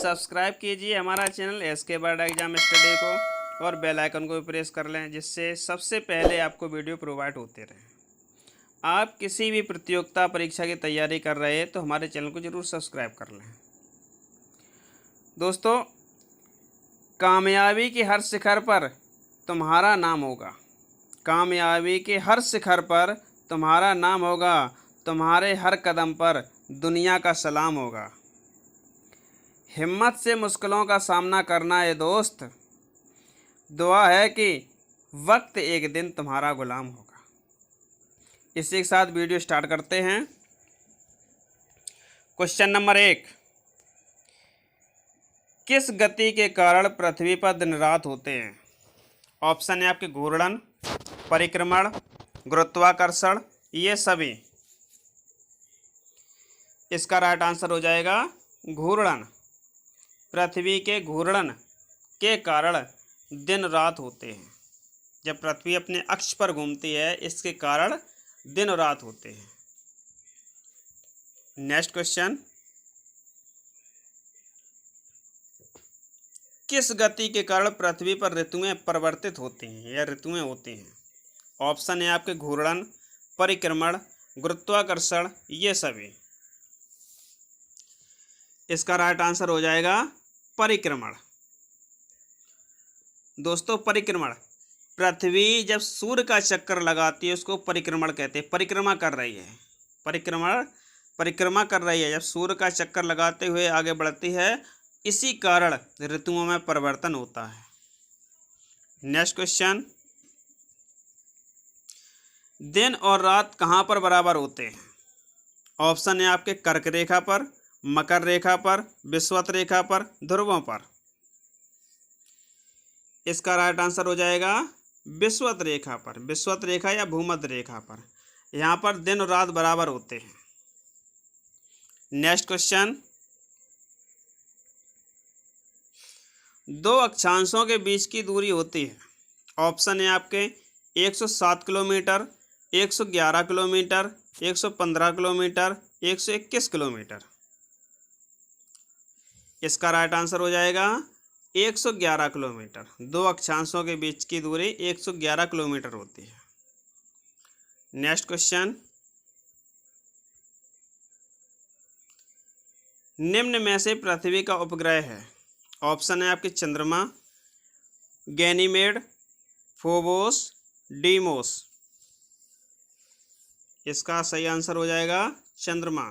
Subscribe कीजिए हमारा channel SK board exam study को और बेल आइकन को भी प्रेस कर लें, जिससे सबसे पहले आपको वीडियो प्रोवाइड होते रहें। आप किसी भी प्रतियोगिता परीक्षा की तैयारी कर रहे हैं तो हमारे चैनल को ज़रूर सब्सक्राइब कर लें। दोस्तों, कामयाबी के हर शिखर पर तुम्हारा नाम होगा। कामयाबी के हर शिखर पर तुम्हारा नाम होगा। तुम्हारे हर कदम पर दुनिया का सलाम होगा। हिम्मत से मुश्किलों का सामना करना है दोस्त। दुआ है कि वक्त एक दिन तुम्हारा गुलाम होगा। इसी के साथ वीडियो स्टार्ट करते हैं। क्वेश्चन नंबर 1, किस गति के कारण पृथ्वी पर दिन रात होते हैं? ऑप्शन है आपके घूर्णन, परिक्रमण, गुरुत्वाकर्षण, ये सभी। इसका राइट आंसर हो जाएगा घूर्णन। पृथ्वी के घूर्णन के कारण दिन रात होते हैं। जब पृथ्वी अपने अक्ष पर घूमती है, इसके कारण दिन रात होते हैं। नेक्स्ट क्वेश्चन, किस गति के कारण पृथ्वी पर ऋतुएं परिवर्तित होती हैं या ऋतुएं होती हैं? ऑप्शन है आपके घूर्णन, परिक्रमण, गुरुत्वाकर्षण, ये सभी। इसका राइट आंसर हो जाएगा परिक्रमण। दोस्तों, परिक्रमण, पृथ्वी जब सूर्य का चक्कर लगाती है उसको परिक्रमण कहते हैं। परिक्रमा कर रही है, परिक्रमा कर रही है। जब सूर्य का चक्कर लगाते हुए आगे बढ़ती है, इसी कारण ऋतुओं में परिवर्तन होता है। नेक्स्ट क्वेश्चन, दिन और रात कहाँ पर बराबर होते हैं? ऑप्शन है आपके कर्क रेखा पर, मकर रेखा पर, विषुवत रेखा पर, ध्रुवों पर। इसका राइट आंसर हो जाएगा विषुवत रेखा पर। विषुवत रेखा या भूमध्य रेखा पर यहाँ पर दिन और रात बराबर होते हैं। नेक्स्ट क्वेश्चन, दो अक्षांशों के बीच की दूरी होती है। ऑप्शन है आपके 107 किलोमीटर, 111 किलोमीटर, 115 किलोमीटर, 121 किलोमीटर। इसका राइट आंसर हो जाएगा 111 किलोमीटर। दो अक्षांशों के बीच की दूरी 111 किलोमीटर होती है। नेक्स्ट क्वेश्चन, निम्न में से पृथ्वी का उपग्रह है। ऑप्शन है आपके चंद्रमा, गैनीमेड, फोबोस, डीमोस। इसका सही आंसर हो जाएगा चंद्रमा।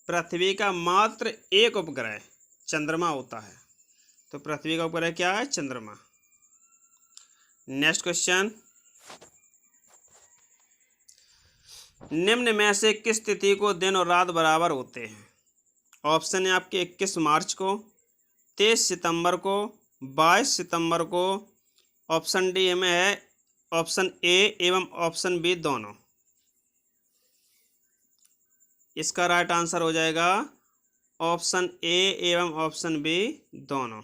पृथ्वी का मात्र एक उपग्रह चंद्रमा होता है, तो पृथ्वी का उपग्रह क्या है? चंद्रमा। नेक्स्ट क्वेश्चन, निम्न में से किस तिथि को दिन और रात बराबर होते हैं? ऑप्शन है आपके 21 मार्च को, 23 सितंबर को, 22 सितंबर को। ऑप्शन डी में है ऑप्शन ए एवं ऑप्शन बी दोनों। इसका राइट आंसर हो जाएगा ऑप्शन ए एवं ऑप्शन बी दोनों।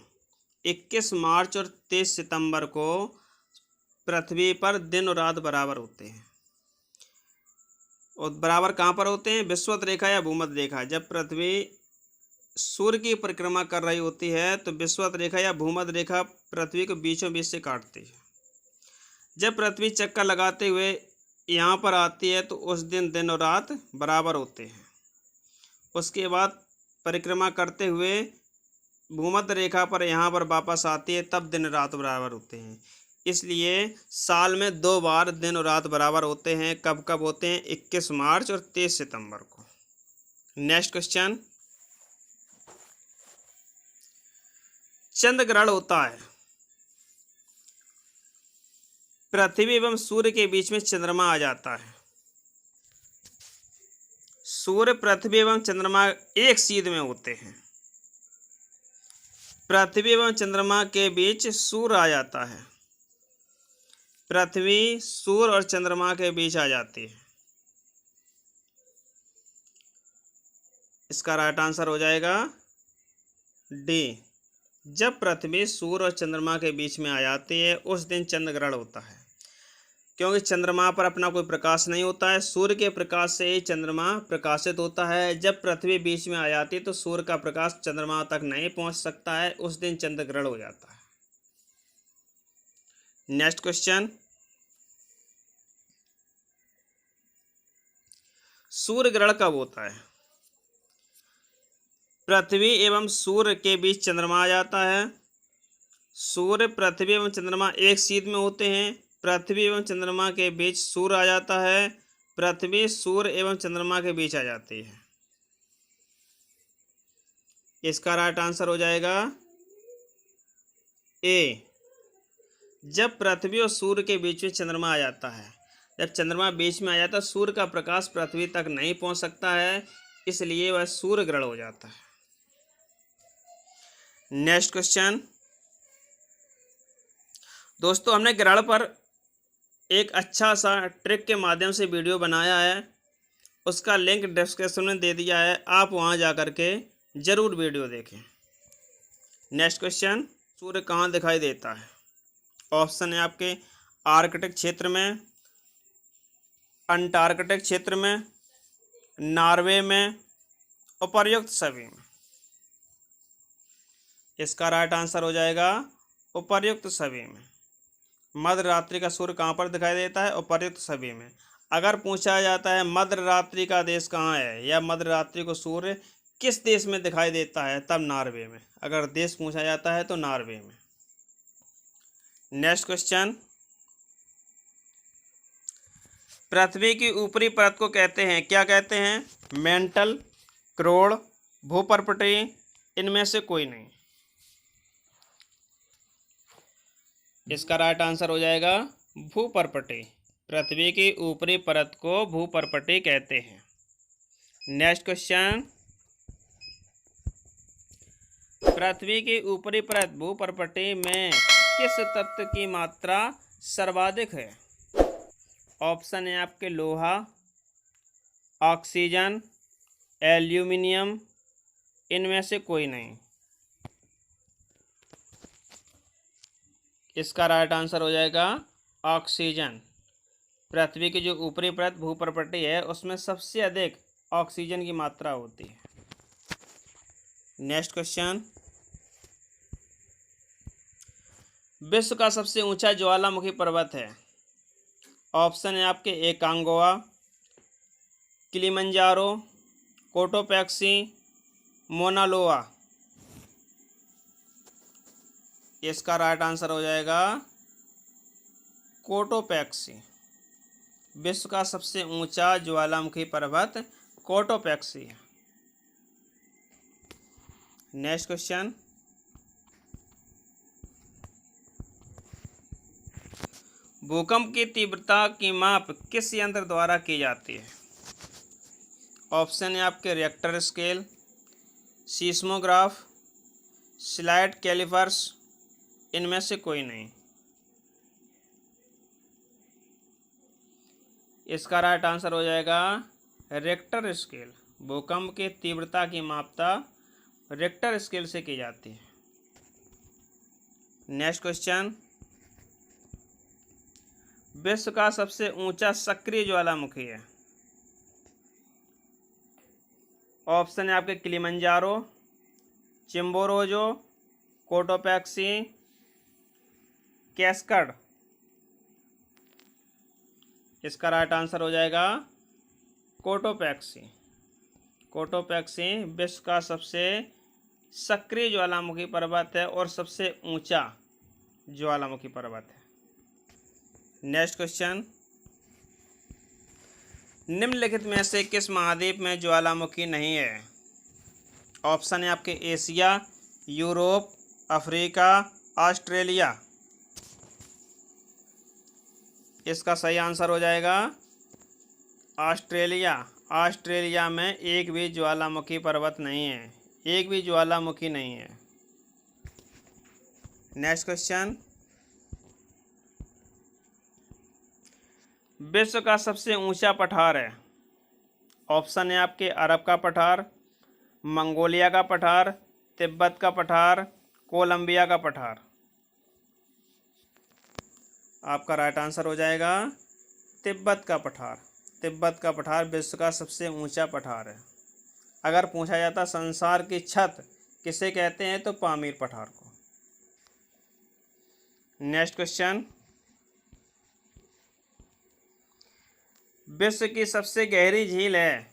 21 मार्च और 23 सितंबर को पृथ्वी पर दिन और रात बराबर होते हैं। और बराबर कहाँ पर होते हैं? विषुवत रेखा या भूमध्य रेखा। जब पृथ्वी सूर्य की परिक्रमा कर रही होती है तो विषुवत रेखा या भूमध्य रेखा पृथ्वी को बीचों बीच से काटती है। जब पृथ्वी चक्कर लगाते हुए यहाँ पर आती है तो उस दिन दिन और रात बराबर होते हैं। उसके बाद परिक्रमा करते हुए भूमध्य रेखा पर यहाँ पर वापस आती है, तब दिन रात बराबर होते हैं। इसलिए साल में 2 बार दिन और रात बराबर होते हैं। कब कब होते हैं? 21 मार्च और 23 सितंबर को। नेक्स्ट क्वेश्चन, चंद्र ग्रहण होता है। पृथ्वी एवं सूर्य के बीच में चंद्रमा आ जाता है। सूर्य, पृथ्वी एवं चंद्रमा एक सीध में होते हैं। पृथ्वी एवं चंद्रमा के बीच सूर्य आ जाता है। पृथ्वी, सूर्य और चंद्रमा के बीच आ जाती है। इसका राइट आंसर हो जाएगा डी। जब पृथ्वी सूर्य और चंद्रमा के बीच में आ जाती है उस दिन चंद्र ग्रहण होता है। क्योंकि चंद्रमा पर अपना कोई प्रकाश नहीं होता है। सूर्य के प्रकाश से ही चंद्रमा प्रकाशित होता है। जब पृथ्वी बीच में आ जाती है तो सूर्य का प्रकाश चंद्रमा तक नहीं पहुंच सकता है, उस दिन चंद्र ग्रहण हो जाता है। नेक्स्ट क्वेश्चन, सूर्य ग्रहण कब होता है? पृथ्वी एवं सूर्य के बीच चंद्रमा आ जाता है। सूर्य, पृथ्वी एवं चंद्रमा एक सीध में होते हैं। पृथ्वी एवं चंद्रमा के बीच सूर्य आ जाता है। पृथ्वी सूर्य एवं चंद्रमा के बीच आ जाती है। इसका राइट आंसर हो जाएगा ए। जब पृथ्वी और सूर्य के बीच में चंद्रमा आ जाता है, जब चंद्रमा बीच में आ जाता है, सूर्य का प्रकाश पृथ्वी तक नहीं पहुंच सकता है, इसलिए वह सूर्य ग्रहण हो जाता है। नेक्स्ट क्वेश्चन, दोस्तों हमने ग्रहण पर एक अच्छा सा ट्रिक के माध्यम से वीडियो बनाया है, उसका लिंक डिस्क्रिप्शन में दे दिया है, आप वहां जाकर के जरूर वीडियो देखें। नेक्स्ट क्वेश्चन, सूर्य कहाँ दिखाई देता है? ऑप्शन है आपके आर्कटिक क्षेत्र में, अंटार्कटिक क्षेत्र में, नॉर्वे में, उपर्युक्त सभी में। इसका राइट आंसर हो जाएगा उपर्युक्त सभी में। मध्य रात्रि का सूर्य कहाँ पर दिखाई देता है? उपर्युक्त सभी में। अगर पूछा जाता है मध्य रात्रि का देश कहाँ है, या मध्य रात्रि को सूर्य किस देश में दिखाई देता है, तब नॉर्वे में। अगर देश पूछा जाता है तो नॉर्वे में। नेक्स्ट क्वेश्चन, पृथ्वी की ऊपरी परत को कहते हैं, क्या कहते हैं? मेंटल, क्रोड़, भूपर्पटी, इनमें से कोई नहीं। इसका राइट आंसर हो जाएगा भूपर्पटी। पृथ्वी की ऊपरी परत को भूपर्पटी कहते हैं। नेक्स्ट क्वेश्चन, पृथ्वी की ऊपरी परत भूपर्पटी में किस तत्व की मात्रा सर्वाधिक है? ऑप्शन है आपके लोहा, ऑक्सीजन, एल्यूमिनियम, इनमें से कोई नहीं। इसका राइट आंसर हो जाएगा ऑक्सीजन। पृथ्वी की जो ऊपरी परत भूपर्पटी है उसमें सबसे अधिक ऑक्सीजन की मात्रा होती है। नेक्स्ट क्वेश्चन, विश्व का सबसे ऊंचा ज्वालामुखी पर्वत है। ऑप्शन है आपके एकांगोआ, किलिमंजारो, कोटोपैक्सी, मोनालोआ। इसका राइट आंसर हो जाएगा कोटोपैक्सी। विश्व का सबसे ऊंचा ज्वालामुखी पर्वत कोटोपैक्सी है। नेक्स्ट क्वेश्चन, भूकंप की तीव्रता की माप किस यंत्र द्वारा की जाती है? ऑप्शन है आपके Richter scale, seismograph, slide calipers, इनमें से कोई नहीं। इसका राइट आंसर हो जाएगा रिएक्टर स्केल। भूकंप की तीव्रता की मापता रिएक्टर स्केल से की जाती है। नेक्स्ट क्वेश्चन, विश्व का सबसे ऊंचा सक्रिय ज्वालामुखी है। ऑप्शन है आपके किलिमंजारो, चिम्बोरोजो, कोटोपैक्सी, कैस्कड। इसका राइट आंसर हो जाएगा कोटोपैक्सी। कोटोपैक्सी विश्व का सबसे सक्रिय ज्वालामुखी पर्वत है और सबसे ऊंचा ज्वालामुखी पर्वत है। नेक्स्ट क्वेश्चन, निम्नलिखित में से किस महाद्वीप में ज्वालामुखी नहीं है? ऑप्शन है आपके एशिया, यूरोप, अफ्रीका, ऑस्ट्रेलिया। इसका सही आंसर हो जाएगा ऑस्ट्रेलिया। ऑस्ट्रेलिया में एक भी ज्वालामुखी पर्वत नहीं है, एक भी ज्वालामुखी नहीं है। नेक्स्ट क्वेश्चन, विश्व का सबसे ऊंचा पठार है। ऑप्शन है आपके अरब का पठार, मंगोलिया का पठार, तिब्बत का पठार, कोलंबिया का पठार। आपका राइट आंसर हो जाएगा तिब्बत का पठार। तिब्बत का पठार विश्व का सबसे ऊंचा पठार है। अगर पूछा जाता संसार की छत किसे कहते हैं तो पामीर पठार को। नेक्स्ट क्वेश्चन, विश्व की सबसे गहरी झील है।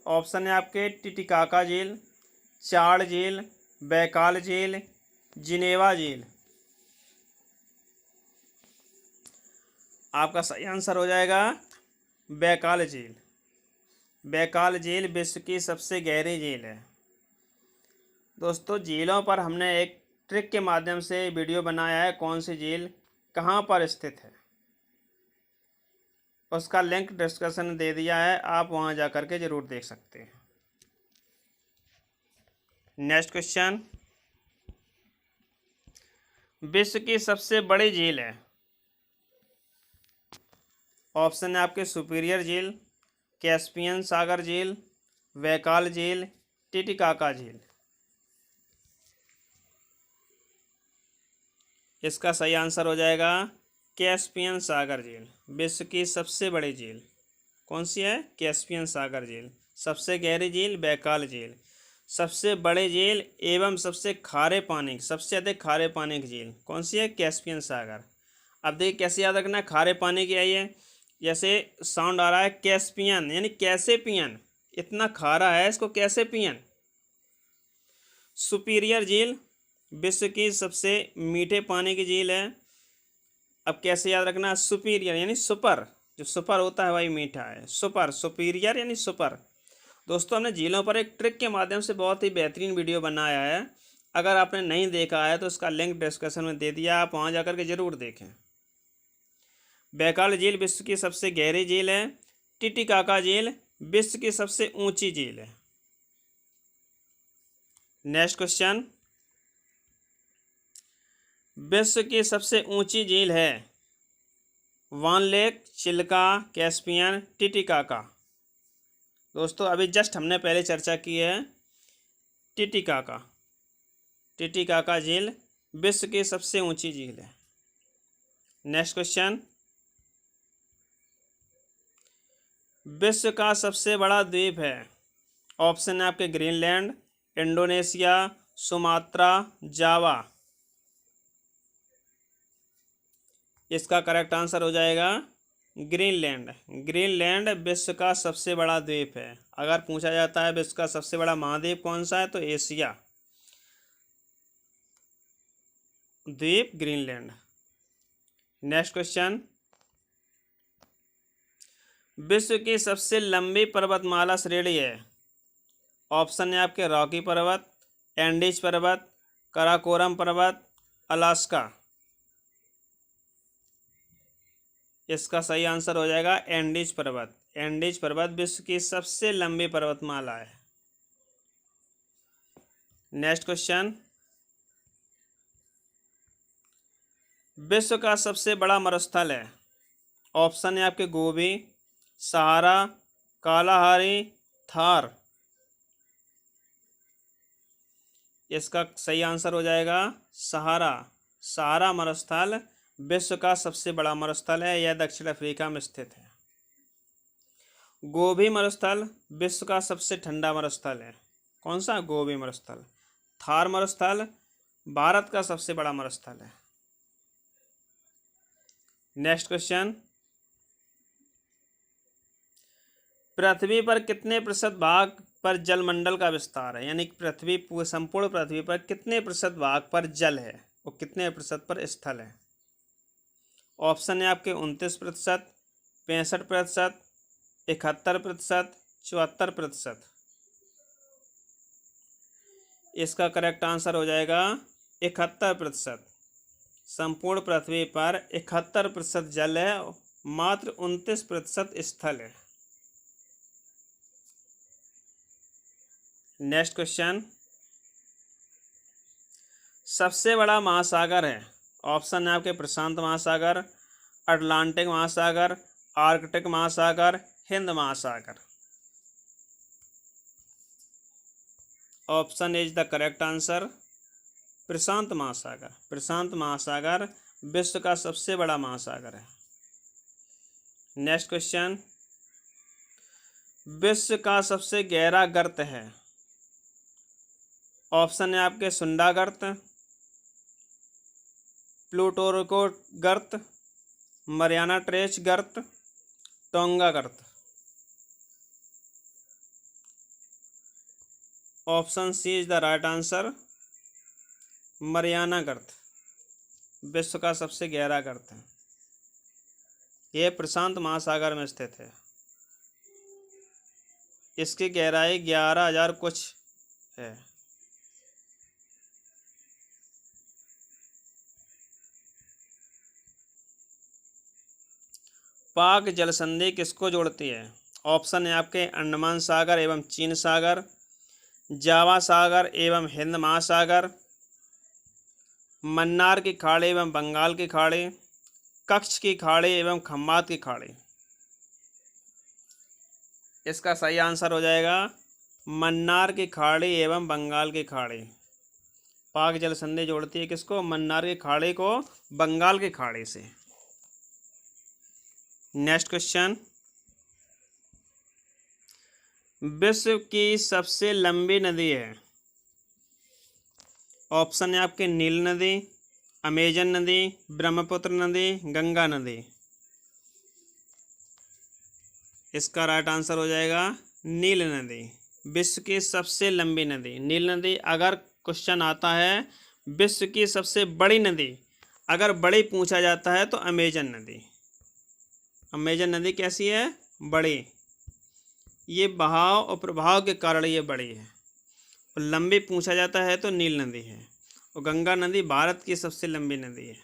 ऑप्शन है आपके टिटिकाका झील, चाड़ झील, बैकाल झील, जिनेवा झील। आपका सही आंसर हो जाएगा बैकाल झील। बैकाल झील विश्व की सबसे गहरी झील है। दोस्तों झीलों पर हमने एक ट्रिक के माध्यम से वीडियो बनाया है, कौन सी झील कहाँ पर स्थित है, उसका लिंक डिस्क्रिप्शन में दे दिया है, आप वहाँ जा कर के ज़रूर देख सकते हैं। नेक्स्ट क्वेश्चन, विश्व की सबसे बड़ी झील है। ऑप्शन है आपके सुपीरियर झील, कैस्पियन सागर झील, बैकाल झील, टिटिकाका झील। इसका सही आंसर हो जाएगा कैस्पियन सागर झील। विश्व की सबसे बड़ी झील कौन सी है? कैस्पियन सागर झील। सबसे गहरी झील बैकाल झील। सबसे बड़ी झील एवं सबसे खारे पानी, सबसे अधिक खारे पानी की झील कौन सी है? कैस्पियन सागर। अब देखिए कैसे याद रखना है, खारे पानी की आई है, जैसे साउंड आ रहा है कैस्पियन, यानी कैसे पियन, इतना खारा है इसको कैसे पियन। सुपीरियर झील विश्व की सबसे मीठे पानी की झील है। अब कैसे याद रखना, सुपीरियर यानी सुपर, जो सुपर होता है वही मीठा है, सुपर, सुपीरियर यानी सुपर। दोस्तों हमने झीलों पर एक ट्रिक के माध्यम से बहुत ही बेहतरीन वीडियो बनाया है, अगर आपने नहीं देखा है तो उसका लिंक डिस्क्रिप्शन में दे दिया, आप वहाँ जाकर के ज़रूर देखें। बैकाल झील विश्व की सबसे गहरी झील है। टिटिकाका झील विश्व की सबसे ऊंची झील है। नेक्स्ट क्वेश्चन, विश्व की सबसे ऊंची झील है वान लेक, चिल्का, कैस्पियन, टिटिकाका। दोस्तों अभी जस्ट हमने पहले चर्चा की है टिटिकाका। टिटिकाका झील विश्व की सबसे ऊंची झील है। नेक्स्ट क्वेश्चन, विश्व का सबसे बड़ा द्वीप है। ऑप्शन है आपके ग्रीनलैंड, इंडोनेशिया, सुमात्रा, जावा। इसका करेक्ट आंसर हो जाएगा ग्रीनलैंड। ग्रीनलैंड विश्व का सबसे बड़ा द्वीप है। अगर पूछा जाता है विश्व का सबसे बड़ा महाद्वीप कौन सा है तो एशिया द्वीप ग्रीनलैंड। नेक्स्ट क्वेश्चन, विश्व की सबसे लंबी पर्वतमाला श्रेणी है। ऑप्शन है आपके रॉकी पर्वत, एंडीज पर्वत, कराकोरम पर्वत, अलास्का। इसका सही आंसर हो जाएगा एंडीज पर्वत। एंडीज पर्वत विश्व की सबसे लंबी पर्वतमाला है। नेक्स्ट क्वेश्चन, विश्व का सबसे बड़ा मरुस्थल है। ऑप्शन है आपके गोबी, सहारा, कालाहारी, थार। इसका सही आंसर हो जाएगा सहारा। सहारा मरुस्थल विश्व का सबसे बड़ा मरुस्थल है, यह दक्षिण अफ्रीका में स्थित है। गोबी मरुस्थल विश्व का सबसे ठंडा मरुस्थल है। कौन सा? गोबी मरुस्थल। थार मरुस्थल भारत का सबसे बड़ा मरुस्थल है। नेक्स्ट क्वेश्चन, पृथ्वी पर कितने प्रतिशत भाग पर जलमंडल का विस्तार है, यानी पृथ्वी संपूर्ण पृथ्वी पर कितने प्रतिशत भाग पर जल है और कितने प्रतिशत पर स्थल है। ऑप्शन है आपके 29%, 65%, 71%, 74%। इसका करेक्ट आंसर हो जाएगा 71%। संपूर्ण पृथ्वी पर 71% जल है, मात्र 29% स्थल है। नेक्स्ट क्वेश्चन, सबसे बड़ा महासागर है। ऑप्शन है आपके प्रशांत महासागर, अटलांटिक महासागर, आर्कटिक महासागर, हिंद महासागर। Option is the correct answer प्रशांत महासागर। प्रशांत महासागर विश्व का सबसे बड़ा महासागर है। नेक्स्ट क्वेश्चन, विश्व का सबसे गहरा गर्त है? ऑप्शन है आपके सुंडा गर्त, प्लूटोरको गर्त, मरियाना ट्रेंच गर्त, टोंगा गर्त। Option C is the right answer, Mariana गर्त विश्व का सबसे गहरा गर्त है। यह प्रशांत महासागर में स्थित है। इसकी गहराई 11,000 कुछ है। पाक जलसंधि किसको जोड़ती है? ऑप्शन है आपके अंडमान सागर एवं चीन सागर, जावा सागर एवं हिंद महासागर, मन्नार की खाड़ी एवं बंगाल की खाड़ी, कच्छ की खाड़ी एवं खम्बात की खाड़ी। इसका सही आंसर हो जाएगा मन्नार की खाड़ी एवं बंगाल की खाड़ी। पाक जलसंधि जोड़ती है किसको? मन्नार की खाड़ी को बंगाल की खाड़ी से। नेक्स्ट क्वेश्चन, विश्व की सबसे लंबी नदी है? ऑप्शन है आपके नील नदी, अमेजन नदी, ब्रह्मपुत्र नदी, गंगा नदी। इसका राइट आंसर हो जाएगा नील नदी, विश्व की सबसे लंबी नदी नील नदी। अगर क्वेश्चन आता है विश्व की सबसे बड़ी नदी, अगर बड़ी पूछा जाता है तो अमेजन नदी। अमेजन नदी कैसी है? बड़ी। ये बहाव और प्रभाव के कारण ये बड़ी है। और लंबी पूछा जाता है तो नील नदी है। और गंगा नदी भारत की सबसे लंबी नदी है।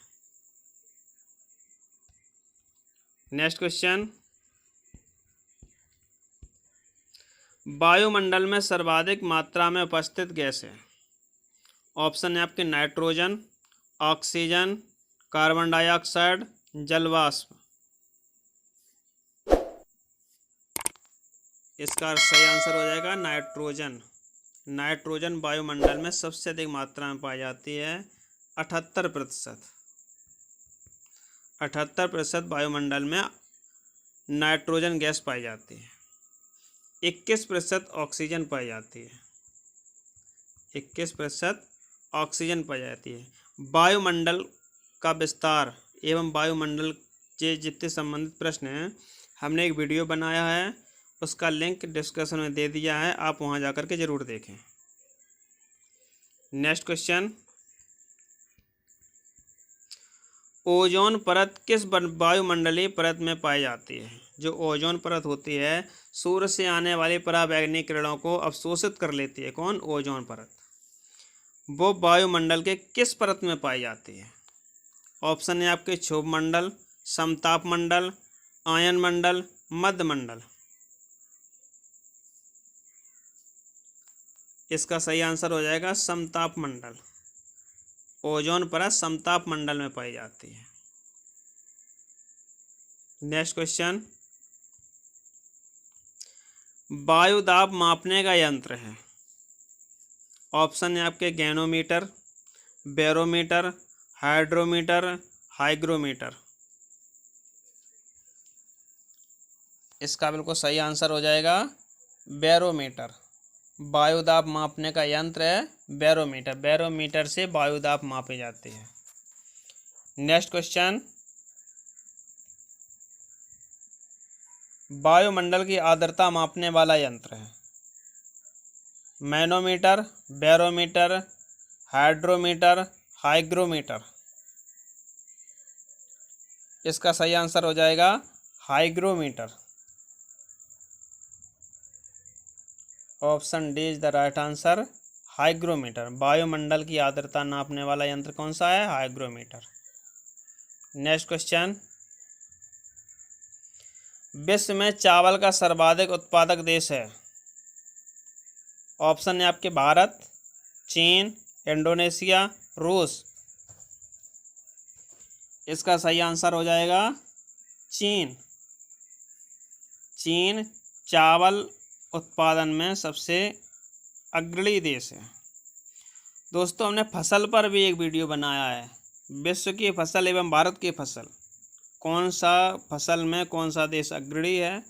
नेक्स्ट क्वेश्चन, वायुमंडल में सर्वाधिक मात्रा में उपस्थित गैस है? ऑप्शन है आपके नाइट्रोजन, ऑक्सीजन, कार्बन डाइऑक्साइड, जलवाष्प। इसका सही आंसर हो जाएगा नाइट्रोजन। नाइट्रोजन वायुमंडल में सबसे अधिक मात्रा में पाई जाती है, 78%। 78% वायुमंडल में नाइट्रोजन गैस पाई जाती है। 21% ऑक्सीजन पाई जाती है। 21% ऑक्सीजन पाई जाती है। वायुमंडल का विस्तार एवं वायुमंडल से जितने संबंधित प्रश्न हैं, हमने एक वीडियो बनाया है, उसका लिंक डिस्क्रिप्शन में दे दिया है, आप वहां जाकर के जरूर देखें। नेक्स्ट क्वेश्चन, ओजोन परत किस वायुमंडलीय परत में पाई जाती है? जो ओजोन परत होती है सूर्य से आने वाली पराबैंगनी किरणों को अवशोषित कर लेती है। कौन? ओजोन परत। वो वायुमंडल के किस परत में पाई जाती है? ऑप्शन है आपके क्षोभ मंडल, समताप मंडल, आयन मंडल, मध्य मंडल। इसका सही आंसर हो जाएगा समताप मंडल। ओजोन परत समताप मंडल में पाई जाती है। नेक्स्ट क्वेश्चन, वायु दाब मापने का यंत्र है? ऑप्शन है आपके गैनोमीटर, बैरोमीटर, हाइड्रोमीटर, हाइग्रोमीटर। इसका बिल्कुल सही आंसर हो जाएगा बैरोमीटर। वायु दाब मापने का यंत्र है बैरोमीटर। बैरोमीटर से वायु दाब मापी जाती है। नेक्स्ट क्वेश्चन, वायुमंडल की आर्द्रता मापने वाला यंत्र है? Manometer, barometer, hydrometer, hygrometer. इसका सही आंसर हो जाएगा hygrometer. Option D is the right answer, hygrometer. वायुमंडल की आर्द्रता नापने वाला यंत्र कौन सा है? हाइग्रोमीटर। नेक्स्ट क्वेश्चन, विश्व में चावल का सर्वाधिक उत्पादक देश है? ऑप्शन है आपके भारत, चीन, इंडोनेशिया, रूस। इसका सही आंसर हो जाएगा चीन। चीन चावल उत्पादन में सबसे अग्रणी देश है। दोस्तों, हमने फसल पर भी एक वीडियो बनाया है, विश्व की फसल एवं भारत की फसल कौन सा फसल में कौन सा देश अग्रणी है,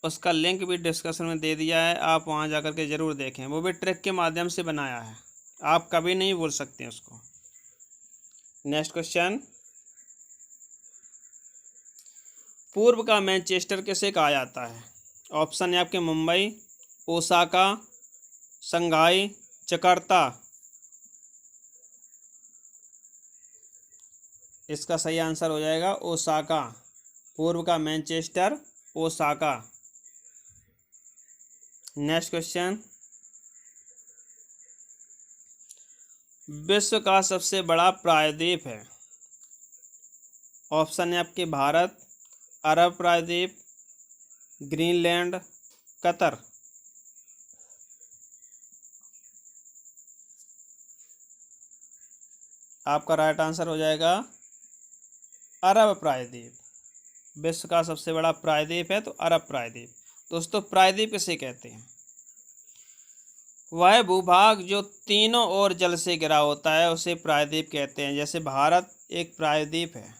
उसका लिंक भी डिस्कशन में दे दिया है, आप वहाँ जाकर के ज़रूर देखें। वो भी ट्रिक के माध्यम से बनाया है, आप कभी नहीं भूल सकते उसको। नेक्स्ट क्वेश्चन, पूर्व का मैनचेस्टर किसे कहा जाता है? ऑप्शन है आपके मुंबई, ओसाका, शंघाई, जकार्ता। इसका सही आंसर हो जाएगा ओसाका। पूर्व का मैनचेस्टर ओसाका। नेक्स्ट क्वेश्चन, विश्व का सबसे बड़ा प्रायद्वीप है? ऑप्शन है आपके भारत, अरब प्रायद्वीप, ग्रीनलैंड, कतर। आपका राइट आंसर हो जाएगा अरब प्रायद्वीप। विश्व का सबसे बड़ा प्रायद्वीप है तो अरब प्रायद्वीप। दोस्तों, प्रायद्वीप किसे कहते हैं? वह भूभाग जो तीनों ओर जल से घिरा होता है उसे प्रायद्वीप कहते हैं। जैसे भारत एक प्रायद्वीप है,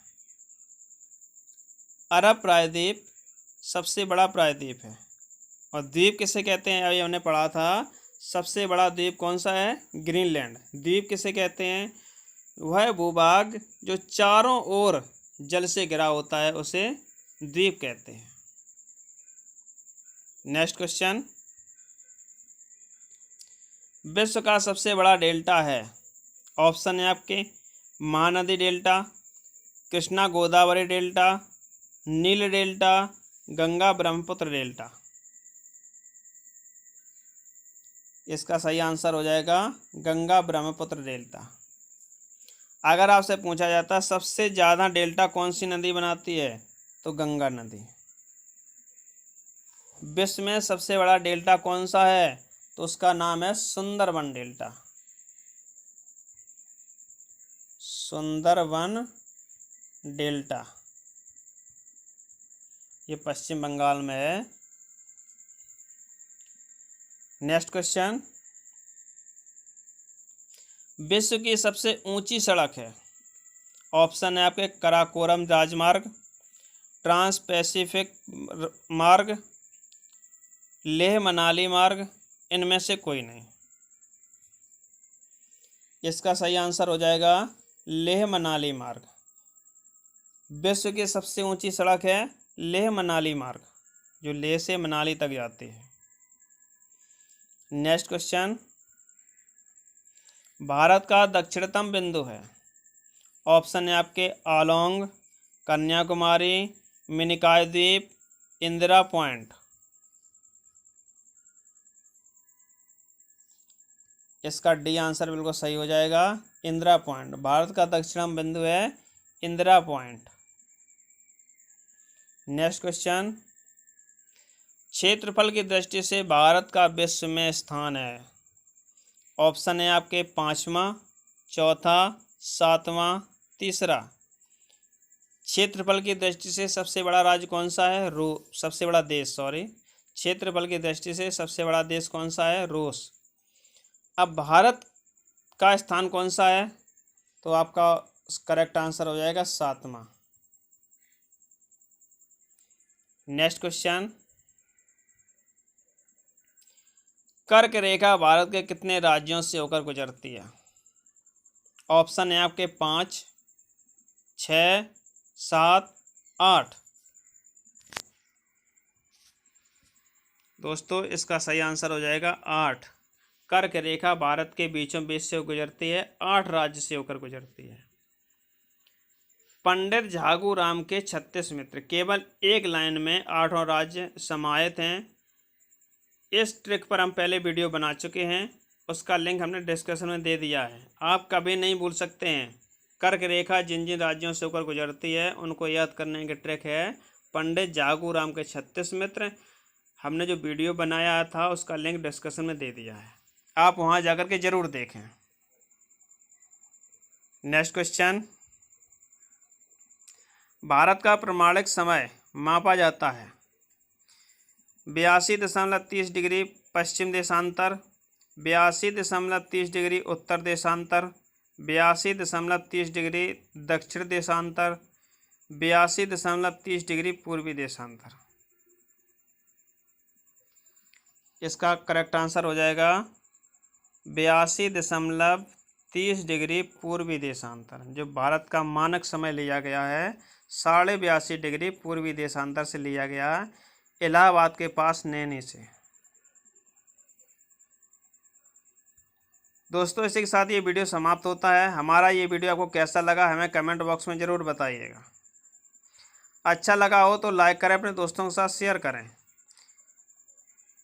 अरब प्रायद्वीप सबसे बड़ा प्रायद्वीप है। और द्वीप किसे कहते हैं? अभी हमने पढ़ा था, सबसे बड़ा द्वीप कौन सा है? ग्रीनलैंड। द्वीप किसे कहते हैं? वह भूभाग जो चारों ओर जल से घिरा होता है उसे द्वीप कहते हैं। नेक्स्ट क्वेश्चन, विश्व का सबसे बड़ा डेल्टा है? ऑप्शन है आपके महानदी डेल्टा, कृष्णा गोदावरी डेल्टा, नील डेल्टा, गंगा ब्रह्मपुत्र डेल्टा। इसका सही आंसर हो जाएगा गंगा ब्रह्मपुत्र डेल्टा। अगर आपसे पूछा जाता है सबसे ज़्यादा डेल्टा कौन सी नदी बनाती है, तो गंगा नदी। विश्व में सबसे बड़ा डेल्टा कौन सा है, तो उसका नाम है सुंदरबन डेल्टा। सुंदरबन डेल्टा, ये पश्चिम बंगाल में है। नेक्स्ट क्वेश्चन, विश्व की सबसे ऊंची सड़क है? ऑप्शन है आपके कराकोरम राजमार्ग, ट्रांस पैसिफिक मार्ग, लेह मनाली मार्ग, इनमें से कोई नहीं। इसका सही आंसर हो जाएगा लेह मनाली मार्ग। विश्व की सबसे ऊंची सड़क है लेह मनाली मार्ग, जो लेह से मनाली तक जाती है। नेक्स्ट क्वेश्चन, भारत का दक्षिणतम बिंदु है? ऑप्शन है आपके आलोंग, कन्याकुमारी, मिनिकॉय द्वीप, इंदिरा पॉइंट। इसका डी आंसर बिल्कुल सही हो जाएगा, इंदिरा पॉइंट। भारत का दक्षिणतम बिंदु है इंदिरा पॉइंट। नेक्स्ट क्वेश्चन, क्षेत्रफल की दृष्टि से भारत का विश्व में स्थान है? ऑप्शन है आपके 5वां, चौथा, 7वां, तीसरा। क्षेत्रफल की दृष्टि से सबसे बड़ा राज्य कौन सा है? सबसे बड़ा देश, क्षेत्रफल की दृष्टि से सबसे बड़ा देश कौन सा है? रूस। अब भारत का स्थान कौन सा है? तो आपका करेक्ट आंसर हो जाएगा 7वां। नेक्स्ट क्वेश्चन, कर्क रेखा भारत के कितने राज्यों से होकर गुजरती है? ऑप्शन है आपके 5, 6, 7, 8। दोस्तों, इसका सही आंसर हो जाएगा 8। कर्क रेखा भारत के बीचों बीच से गुजरती है, 8 राज्य से होकर गुजरती है। पंडित झागू राम के 36 मित्र, केवल एक लाइन में 8 राज्य समाहित हैं। इस ट्रिक पर हम पहले वीडियो बना चुके हैं, उसका लिंक हमने डिस्क्रिप्शन में दे दिया है, आप कभी नहीं भूल सकते हैं। कर्क रेखा जिन जिन राज्यों से होकर गुजरती है उनको याद करने की ट्रिक है पंडित झागू राम के 36 मित्र। हमने जो वीडियो बनाया था उसका लिंक डिस्क्रिप्शन में दे दिया है, आप वहां जाकर के जरूर देखें। नेक्स्ट क्वेश्चन, भारत का प्रमाणिक समय मापा जाता है? 82.30 डिग्री पश्चिम देशांतर, 82.30 डिग्री उत्तर देशांतर, 82.30 डिग्री दक्षिण देशांतर, 82.30 डिग्री पूर्वी देशांतर। इसका करेक्ट आंसर हो जाएगा 82.30 डिग्री पूर्वी देशांतर। जो भारत का मानक समय लिया गया है 82.5 डिग्री पूर्वी देशांतर से लिया गया है, इलाहाबाद के पास नैनी से। दोस्तों इसी के साथ ये वीडियो समाप्त होता है। हमारा ये वीडियो आपको कैसा लगा हमें कमेंट बॉक्स में ज़रूर बताइएगा। अच्छा लगा हो तो लाइक करें, अपने दोस्तों के साथ शेयर करें।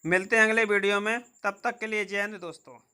मिलते हैं अगले वीडियो में, तब तक के लिए जय हिंद दोस्तों।